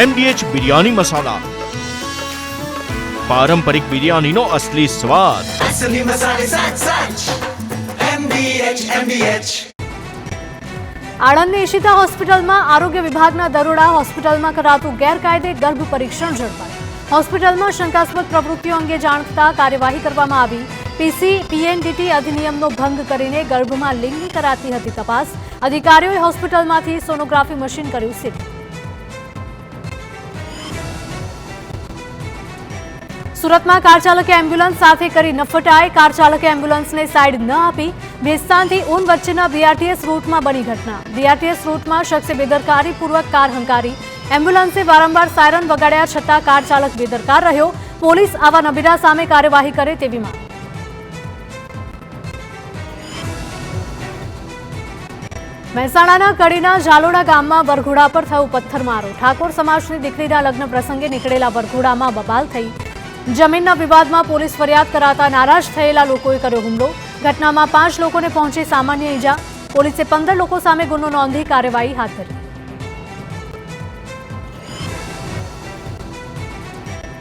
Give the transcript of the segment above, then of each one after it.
MDH biryani મસાલા, પારંપરિક બિરયાનીનો અસલી સ્વાદ. असली मसाले सच सच MDH. આણંદની ઈશિતા હોસ્પિટલમાં આરોગ્ય વિભાગના દરોડા. હોસ્પિટલમાં કરાતું ગેરકાયદે ગર્ભ પરીક્ષણ ઝડપાયું. હોસ્પિટલમાં શંકાસ્પદ પ્રવૃત્તિઓ અંગે જાણતા કાર્યવાહી કરવામાં આવી. PNDT અધિનિયમનો ભંગ કરીને ગર્ભમાં લિંગની કરાતી હતી તપાસ. અધિકારીઓએ હોસ્પિટલમાંથી સોનોગ્રાફી મશીન કર્યું સીલ. સુરતમાં કાર ચાલકે એમ્બ્યુલન્સ સાથે કરી નફટાઈ. કાર ચાલકે એમ્બ્યુલન્સને સાઈડ ન આપી. ભેસ્તાનથી ઊન વચ્ચેના BRTS રૂટમાં બની ઘટના. BRTS રૂટમાં શખ્સે બેદરકારીપૂર્વક કાર હંકારી. એમ્બ્યુલન્સે વારંવાર સાયરન વગાડ્યા છતાં કાર ચાલક બેદરકાર રહ્યો. પોલીસ આવા નબીરા સામે કાર્યવાહી કરે તેવી માંગ. મહેસાણાના કડીના ઝાલોડા ગામમાં વરઘોડા પર થયો પથ્થરમારો. ઠાકોર સમાજની દીકરીના લગ્ન પ્રસંગે નીકળેલા વરઘોડામાં બબાલ થઈ. જમીનના વિવાદમાં પોલીસ ફરિયાદ કરાતા નારાજ થયેલા લોકોએ કર્યો હુમલો. ઘટનામાં 5 લોકોને પહોંચી સામાન્ય ઈજા. પોલીસે 15 લોકો સામે ગુનો નોંધી કાર્યવાહી હાથ ધરી.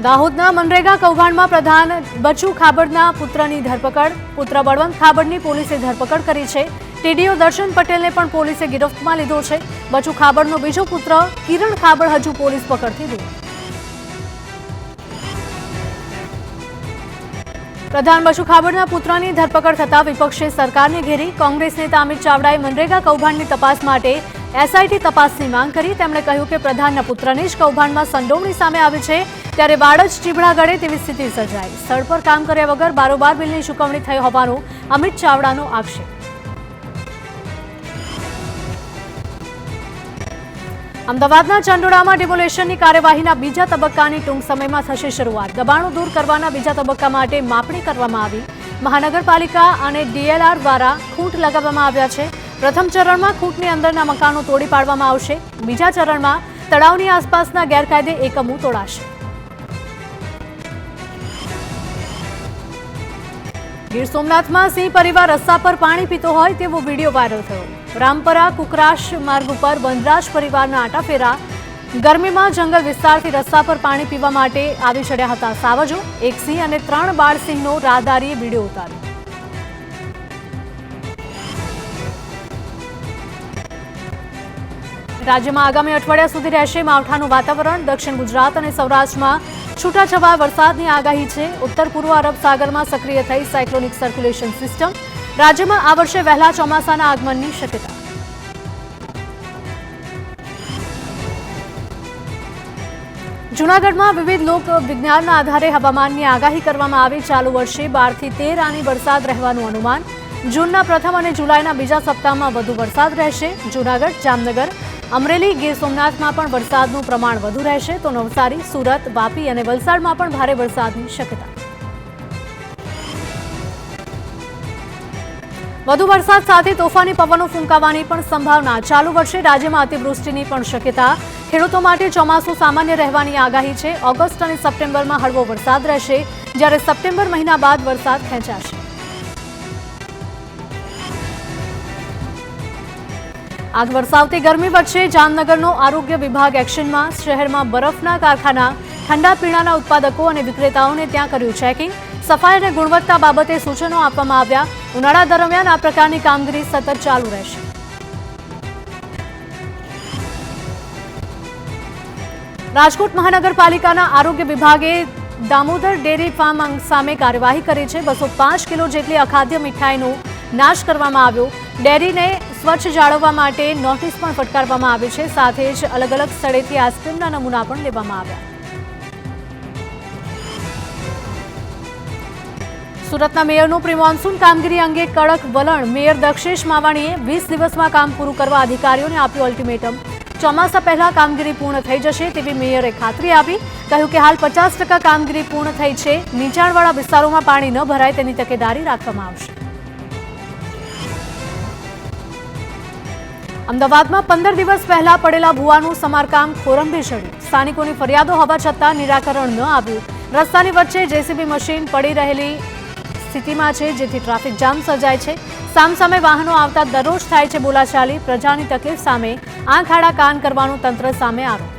દાહોદના મનરેગા કૌભાંડમાં પ્રધાન બચુ ખાબડના પુત્રની ધરપકડ. પુત્ર બળવંત ખાબડની પોલીસે ધરપકડ કરી છે. TDO દર્શન પટેલને પણ પોલીસે ગિરફ્તમાં લીધો છે. બચુ ખાબડનો બીજો પુત્ર કિરણ ખાબડ હજુ પોલીસ પકડથી દૂર. પ્રધાન બચુ ખાબડના પુત્રની ધરપકડ થતા વિપક્ષે સરકારને ઘેરી. કોંગ્રેસ નેતા અમિત ચાવડાએ મનરેગા કૌભાંડની તપાસ માટે SIT તપાસની માંગ કરી. તેમણે કહ્યું કે પ્રધાનના પુત્રને જ કૌભાંડમાં સંડોવણી સામે આવી છે ત્યારે બાળ જ ચીબડા ગળે તેવી સ્થિતિ સર્જાઈ. સ્થળ પર કામ કર્યા વગર બારોબાર બિલની ચૂકવણી થઈ હોવાનો અમિત ચાવડાનો આક્ષેપ. અમદાવાદના ચંડોળામાં ડિમોલેશનની કાર્યવાહીના બીજા તબક્કાની ટૂંક સમયમાં થશે શરૂઆત. દબાણો દૂર કરવાના બીજા તબક્કા માટે માપણી કરવામાં આવી. મહાનગરપાલિકા અને DLR દ્વારા ખૂંટ લગાવવામાં આવ્યા છે. પ્રથમ ચરણમાં ખૂંટની અંદરના મકાનો તોડી પાડવામાં આવશે. બીજા ચરણમાં તળાવની આસપાસના ગેરકાયદે એકમો તોડાશે. ગીર સોમનાથમાં સિંહ પરિવાર રસ્તા પર પાણી પીતો હોય તેવો વિડીયો વાયરલ થયો. રામપરા કુકરાશ માર્ગ ઉપર વનરાજ પરિવારના આટાફેરા. ગરમીમાં જંગલ વિસ્તારથી રસ્તા પર પાણી પીવા માટે આવી ચડ્યા હતા સાવજો. એક સિંહ અને 3 બાળ સિંહનો રાહદારીએ વિડીયો ઉતાર્યો. રાજ્યમાં આગામી અઠવાડિયા સુધી રહેશે માવઠાનું વાતાવરણ. દક્ષિણ ગુજરાત અને સૌરાષ્ટ્રમાં છૂટાછવાયા વરસાદની આગાહી છે. ઉત્તર પૂર્વ અરબ સાગરમાં સક્રિય થઈ સાયક્લોનિક સર્ક્યુલેશન સિસ્ટમ. રાજ્યમાં આ વર્ષે વહેલા ચોમાસાના આગમનની શક્યતા. જૂનાગઢમાં વિવિધ લોક વિજ્ઞાનના આધારે હવામાનની આગાહી કરવામાં આવી. ચાલુ વર્ષે 12 થી 13 આની વરસાદ રહેવાનું અનુમાન. જૂનના પ્રથમ અને જુલાઈના બીજા સપ્તાહમાં વધુ વરસાદ રહેશે. જૂનાગઢ, જામનગર, અમરેલી, ગીર સોમનાથમાં પણ વરસાદનું પ્રમાણ વધુ રહેશે તો નવસારી, સુરત, વાપી અને વલસાડમાં પણ ભારે વરસાદની શક્યતા. વધુ વરસાદ સાથે તોફાની પવનો ફૂંકાવાની પણ સંભાવના. ચાલુ વર્ષે રાજ્યમાં અતિવૃષ્ટિની પણ શક્યતા. ખેડૂતો માટે ચોમાસું સામાન્ય રહેવાની આગાહી છે. ઓગસ્ટ અને સપ્ટેમ્બરમાં હળવો વરસાદ રહેશે જ્યારે સપ્ટેમ્બર મહિના બાદ વરસાદ ખેંચાશે. આગ વરસાવતી ગરમી વચ્ચે જામનગરનો આરોગ્ય વિભાગ એક્શનમાં. શહેરમાં બરફના કારખાના, ઠંડા પીણાના ઉત્પાદકો અને વિક્રેતાઓને ત્યાં કર્યું ચેકિંગ. સફાઈ અને ગુણવત્તા બાબતે સૂચનો આપવામાં આવ્યા. ઉનાળા દરમિયાન આ પ્રકારની કામગીરી સતત ચાલુ રહેશે. રાજકોટ મહાનગરપાલિકાના આરોગ્ય વિભાગે દામોદર ડેરી ફાર્મ સામે કાર્યવાહી કરી છે. 205 કિલો જેટલી અખાદ્ય મીઠાઈનો નાશ કરવામાં આવ્યો. ડેરીને સ્વચ્છ જાળવવા માટે નોટિસ પણ ફટકારવામાં આવી છે. સાથે જ અલગ અલગ સ્થળેથી આઈસ્ક્રીમના નમૂના પણ લેવામાં આવ્યા. સુરતના મેયરનું પ્રી મોન્સૂન કામગીરી અંગે કડક વલણ. મેયર દક્ષેશ માવાણીએ 20 દિવસમાં કામ પૂરું કરવા અધિકારીઓને આપ્યું અલ્ટિમેટમ. ચોમાસા પહેલા કામગીરી પૂર્ણ થઈ જશે તેવી મેયરે ખાતરી આપી. કહ્યું કે હાલ 50% કામગીરી પૂર્ણ થઈ છે. નીચાણવાળા વિસ્તારોમાં પાણી ન ભરાય તેની તકેદારી રાખવામાં આવશે. અમદાવાદમાં 15 દિવસ પહેલા પડેલા ભૂવાનું સમારકામ ખોરંભે ચડ્યું. સ્થાનિકોની ફરિયાદો હોવા છતાં નિરાકરણ ન આવ્યું. રસ્તાની વચ્ચે JCB મશીન પડી રહેલી સ્થિતિમાં છે જેથી ટ્રાફિક જામ સર્જાય છે. સામસામે વાહનો આવતા દરરોજ થાય છે બોલાચાલી. પ્રજાની તકલીફ સામે આંખ આડા કાન કરવાનું તંત્ર સામે આરોપ.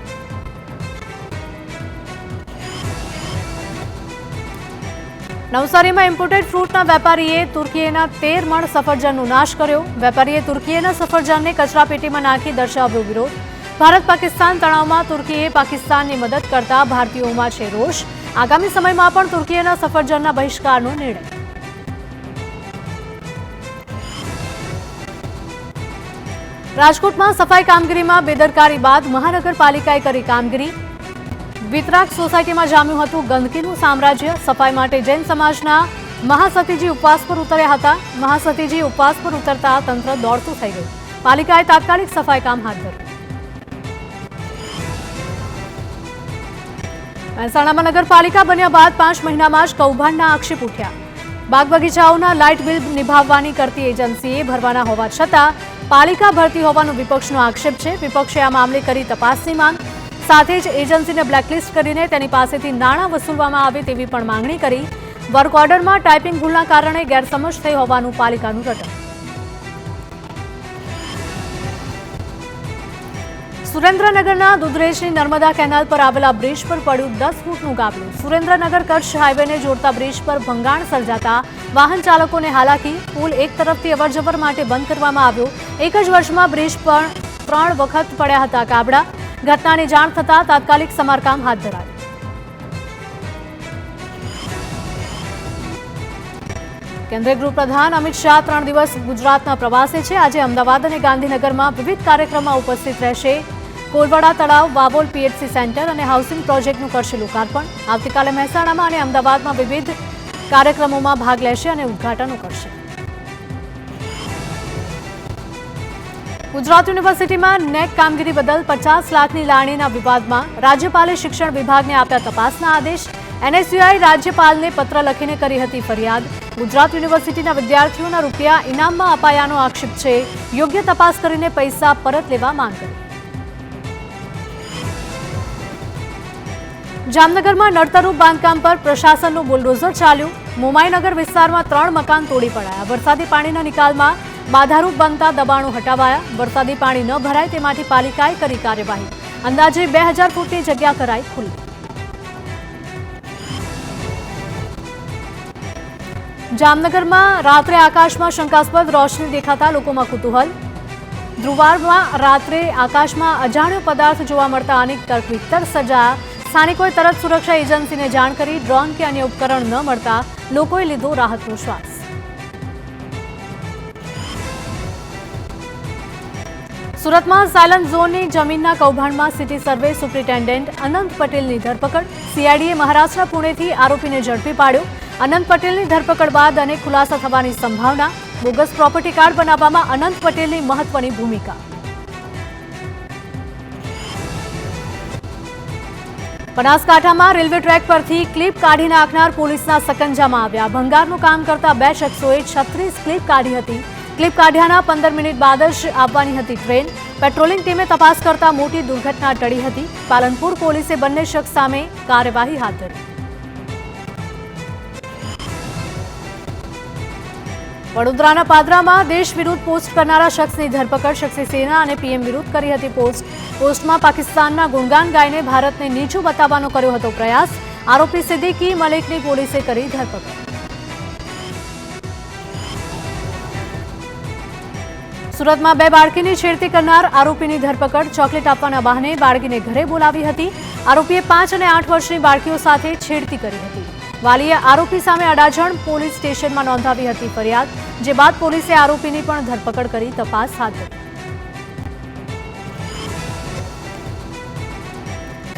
નવસારીમાં ઇમ્પોર્ટેડ ફ્રૂટના વેપારીએ તુર્કીના 13 મણ સફરજનનો નાશ કર્યો. વેપારીએ તુર્કીના સફરજનને કચરાપેટીમાં નાખી દર્શાવ્યો વિરોધ. ભારત પાકિસ્તાન તણાવમાં તુર્કીએ પાકિસ્તાનની મદદ કરતા ભારતીયોમાં છે રોષ. આગામી સમયમાં પણ તુર્કીના સફરજનના બહિષ્કારનો નિર્ણય. રાજકોટમાં સફાઈ કામગીરીમાં બેદરકારી બાદ મહાનગરપાલિકાએ કરી કામગીરી. વિતરાક સોસાયટીમાં જામ્યું હતું ગંદકીનું સામ્રાજ્ય. સફાઈ માટે જૈન સમાજના મહાસતીજી ઉપવાસ પર ઉતર્યા હતા. મહાસતીજી ઉપવાસ પર ઉતરતા તંત્ર દોડતું થઈ ગયું. પાલિકાએ તાત્કાલિક સફાઈ કામ હાથ ધર્યું. મહેસાણામાં નગરપાલિકા બન્યા બાદ 5 મહિનામાં જ કૌભાંડના આક્ષેપ ઉઠ્યા. બાગ બગીચાઓના લાઇટ બિલ નિભાવવાની કરતી એજન્સીએ ભરવાના હોવા છતાં પાલિકા ભરતી હોવાનો વિપક્ષનો આક્ષેપ છે. વિપક્ષે આ મામલે કરી તપાસની માંગ. સાથે જ એજન્સીને બ્લેકલિસ્ટ કરીને તેની પાસેથી નાણાં વસૂલવામાં આવે તેવી પણ માંગણી કરી. વર્ક ઓર્ડરમાં ટાઈપિંગ ભૂલના કારણે ગેરસમજ થઈ હોવાનું પાલિકાનું રટણ. સુરેન્દ્રનગરના દુધરેજની નર્મદા કેનાલ પર આવેલા બ્રિજ પર પડ્યું 10 ફૂટનું ગાબડું. સુરેન્દ્રનગર કચ્છ હાઈવેને જોડતા બ્રિજ પર ભંગાણ સર્જાતા વાહન ચાલકોને હાલાકી. પુલ એક તરફથી અવરજવર માટે બંધ કરવામાં આવ્યો. એક જ વર્ષમાં બ્રિજ પર 3 વખત પડ્યા હતા ગાબડા. ઘટનાની જાણ થતાં તાત્કાલિક સમારકામ હાથ ધરાયું. કેન્દ્રીય ગૃહપ્રધાન અમિત શાહ 3 દિવસ ગુજરાતના પ્રવાસે છે. આજે અમદાવાદ અને ગાંધીનગરમાં વિવિધ કાર્યક્રમમાં ઉપસ્થિત રહેશે. કોલવાડા તળાવ, વાવોલ પીએચસી સેન્ટર અને હાઉસિંગ પ્રોજેક્ટનું કરશે લોકાર્પણ. આવતીકાલે મહેસાણામાં અને અમદાવાદમાં વિવિધ કાર્યક્રમોમાં ભાગ લેશે અને ઉદ્ઘાટનો કરશે. ગુજરાત યુનિવર્સિટીમાં નેક કામગીરી બદલ 50 લાખની લાગણીના વિવાદમાં રાજ્યપાલે શિક્ષણ વિભાગને આપ્યા તપાસના આદેશ. એનએસયુઆઈ રાજ્યપાલને પત્ર લખીને કરી હતી ફરિયાદ. ગુજરાત યુનિવર્સિટીના વિદ્યાર્થીઓના રૂપિયા ઇનામમાં અપાયાનો આક્ષેપ છે. યોગ્ય તપાસ કરીને પૈસા પરત લેવા માંગ કરી. જામનગરમાં નડતરરૂપ બાંધકામ પર પ્રશાસનનું બુલડોઝર ચાલ્યું. મોમાઈનગર વિસ્તારમાં 3 મકાન તોડી પડાયા. વરસાદી પાણીના નિકાલમાં બાધારૂપ બનતા દબાણો હટાવાયા. વરસાદી પાણી ન ભરાય તે માટે પાલિકાએ કરી કાર્યવાહી. અંદાજે 2000 ફૂટની જગ્યા કરાઈ ખુલ્લી. જામનગરમાં રાત્રે આકાશમાં શંકાસ્પદ રોશની દેખાતા લોકોમાં કુતૂહલ. ધ્રુવારમાં રાત્રે આકાશમાં અજાણ્યો પદાર્થ જોવા મળતા અનેક તર્ક વિતર્ક સર્જાયા. સ્થાનિકોએ તરત સુરક્ષા એજન્સીને જાણ કરી. ડ્રોન કે અન્ય ઉપકરણ ન મળતા લોકોએ લીધો રાહતનો શ્વાસ. સુરતમાં સાયલન્ટ ઝોનની જમીનના કૌભાંડમાં સિટી સર્વે સુપ્રિન્ટેન્ડન્ટ અનંત પટેલની ધરપકડ. સીઆઈડીએ મહારાષ્ટ્રના પુણેથી આરોપીને ઝડપી પાડ્યો. અનંત પટેલની ધરપકડ બાદ અનેક ખુલાસા થવાની સંભાવના. બોગસ પ્રોપર્ટી કાર્ડ બનાવવામાં અનંત પટેલની મહત્વની ભૂમિકા. બનાસકાંઠામાં રેલવે ટ્રેક પરથી ક્લિપ કાઢી નાખનાર પોલીસના સકંજામાં આવ્યા. ભંગારનું કામ કરતા 2 શખ્સોએ 36 ક્લિપ કાઢી હતી. ક્લિપ કાઢ્યાના 15 મિનિટ બાદ જ આવવાની હતી ટ્રેન. પેટ્રોલિંગ ટીમે તપાસ કરતા મોટી દુર્ઘટના ટળી હતી. પાલનપુર પોલીસે બંને શખ્સ સામે કાર્યવાહી હાથ ધરી. વડોદરાના પાદરામાં દેશ વિરુદ્ધ પોસ્ટ કરનારા શખ્સની ધરપકડ. શખ્સે સેના અને પીએમ વિરુદ્ધ કરી હતી પોસ્ટ. પોસ્ટમાં પાકિસ્તાનના ગુણગાન ગાઈને ભારતને નીચું બતાવવાનો કર્યો હતો પ્રયાસ. આરોપી સિદ્દીકી મલિકની પોલીસે કરી ધરપકડ. સુરતમાં 2 બાળકીની છેડતી કરનાર આરોપીની ધરપકડ. ચોકલેટ આપવાના બહાને બાળકીને ઘરે બોલાવી હતી. આરોપીએ 5 અને 8 વર્ષની બાળકીઓ સાથે છેડતી કરી હતી. વાલીએ આરોપી સામે અડાજણ પોલીસ સ્ટેશનમાં નોંધાવી હતી ફરિયાદ. જે બાદ પોલીસે આરોપીની પણ ધરપકડ કરી તપાસ હાથ ધરી.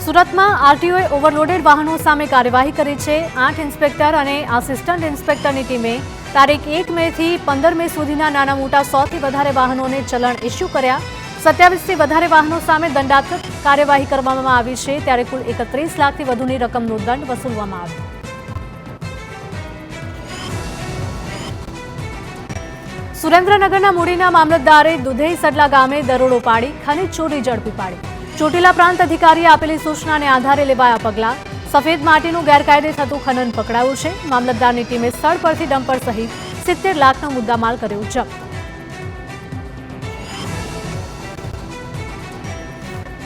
સુરતમાં આરટીઓએ ઓવરલોડેડ વાહનો સામે કાર્યવાહી કરી છે. 8 ઇન્સ્પેક્ટર અને આસિસ્ટન્ટ ઇન્સ્પેક્ટરની ટીમે તારીખ 1 મેથી 15 મે સુધીના નાના મોટા 100થી વધારે વાહનોને ચલણ ઇસ્યુ કર્યા. 27થી વધારે વાહનો સામે દંડાત્મક કાર્યવાહી કરવામાં આવી છે. ત્યારે કુલ 31 લાખથી વધુની રકમનો દંડ વસૂલવામાં આવ્યો. સુરેન્દ્રનગરના મૂડીના મામલતદારે દુધઈ સડલા ગામે દરોડો પાડી ખનીજ ચોરી ઝડપી પાડી. ચોટીલા પ્રાંત અધિકારીએ આપેલી સૂચનાને આધારે લેવાયા પગલાં. સફેદ માટીનું ગેરકાયદે થતું ખનન પકડાયું છે. મામલતદારની ટીમે સ્થળ પરથી ડમ્પર સહિત 70 લાખનો મુદ્દામાલ કર્યો જપ્ત.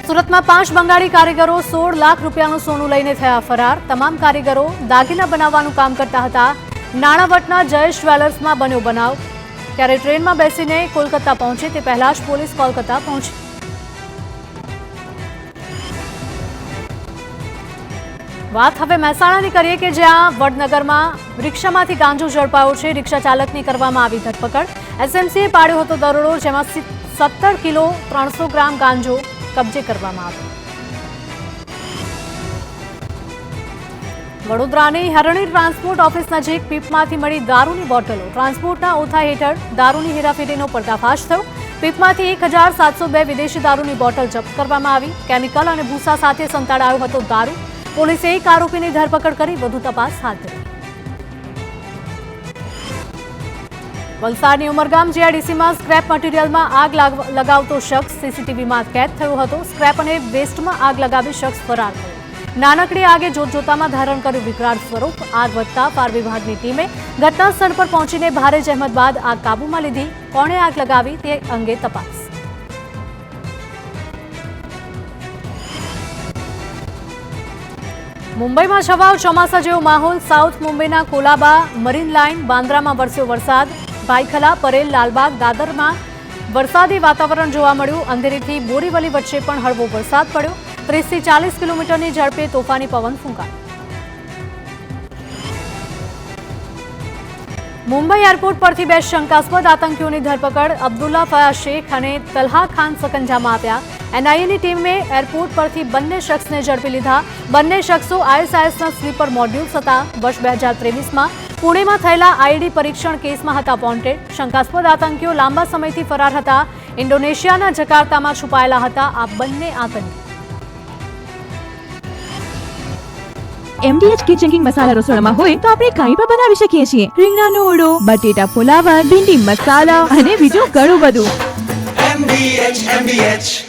સુરતમાં 5 બંગાળી કારીગરો 16 લાખ રૂપિયાનું સોનું લઈને થયા ફરાર. તમામ કારીગરો દાગીના બનાવવાનું કામ કરતા હતા. નાણાવટના જયેશ જ્વેલર્સમાં બન્યો બનાવ. ત્યારે ટ્રેનમાં બેસીને કોલકાતા પહોંચે તે પહેલા જ પોલીસ કોલકાતા પહોંચી. વાત હવે મહેસાણાની કરીએ કે જ્યાં વડનગરમાં રિક્ષામાંથી ગાંજો ઝડપાયો છે. રિક્ષા ચાલકની કરવામાં આવી ધરપકડ. એસએમસીએ પાડ્યો હતો દરોડો, જેમાં 17 કિલો 300 ગ્રામ ગાંજો કબજે કરવામાં આવ્યો. વડોદરાની હરણી ટ્રાન્સપોર્ટ ઓફિસ નજીક પીપમાંથી મળી દારૂની બોટલો. ટ્રાન્સપોર્ટના ઓથા હેઠળ દારૂની હેરાફેરીનો પર્દાફાશ થયો. પીપમાંથી 1702 વિદેશી દારૂની બોટલ જપ્ત કરવામાં આવી. કેમિકલ અને ભૂસા સાથે સંતાડાયો હતો દારૂ. પોલીસે એક આરોપીની ધરપકડ કરી વધુ તપાસ હાથ ધરી. વલસાડની ઉમરગામ જીઆઈડીસીમાં સ્ક્રેપ મટીરીયલમાં આગ લગાવતો શખ્સ સીસીટીવીમાં કેદ થયો હતો. સ્ક્રેપ અને વેસ્ટમાં આગ લગાવી શખ્સ ફરાર થયો. નાનકડી આગે જોતજોતામાં ધારણ કર્યું વિકરાળ સ્વરૂપ. આગ વધતા ફાયર વિભાગની ટીમે ઘટના સ્થળ પર પહોંચીને ભારે જહેમત બાદ આગ કાબૂમાં લીધી. કોણે આગ લગાવી તે અંગે તપાસ. મુંબઈમાં છવાયો ચોમાસા જેવો માહોલ. સાઉથ મુંબઈના કોલાબા, મરીન લાઇન, બાંદ્રામાં વરસ્યો વરસાદ. ભાઈખલા, પરેલ, લાલબાગ, દાદરમાં વરસાદી વાતાવરણ જોવા મળ્યું. અંધેરીથી બોરીવલી વચ્ચે પણ હળવો વરસાદ પડ્યો. 30 થી 40 કિલોમીટરની ઝડપે તોફાની પવન ફૂંકાયો. મુંબઈ એરપોર્ટ પરથી 2 શંકાસ્પદ આતંકીઓની ધરપકડ. અબ્દુલ્લા ફયાઝ શેખ અને તલ્હા ખાન સકંજામાં આવ્યા. એનઆઈએની ટીમે એરપોર્ટ પરથી બંને શખ્સને ઝડપી લીધા. બંને શખ્સો આઈએસઆઈએસના સ્લીપર મોડ્યુલ્સ હતા. વર્ષ 2023માં પુણેમાં થયેલા આઈડી પરીક્ષણ કેસમાં હતા વોન્ટેડ. શંકાસ્પદ આતંકીઓ લાંબા સમયથી ફરાર હતા. ઇન્ડોનેશિયાના જકાર્તામાં છુપાયેલા હતા આ બંને આતંકી. MDH કિચન કિંગ મસાલા રસોડામાં હોય તો આપણે કાંઈ પણ બનાવી શકીએ છીએ. રીંગણાનો ઓળો, બટેટા ફુલાવર, ભીંડી મસાલા અને બીજું ઘણું બધું. MDH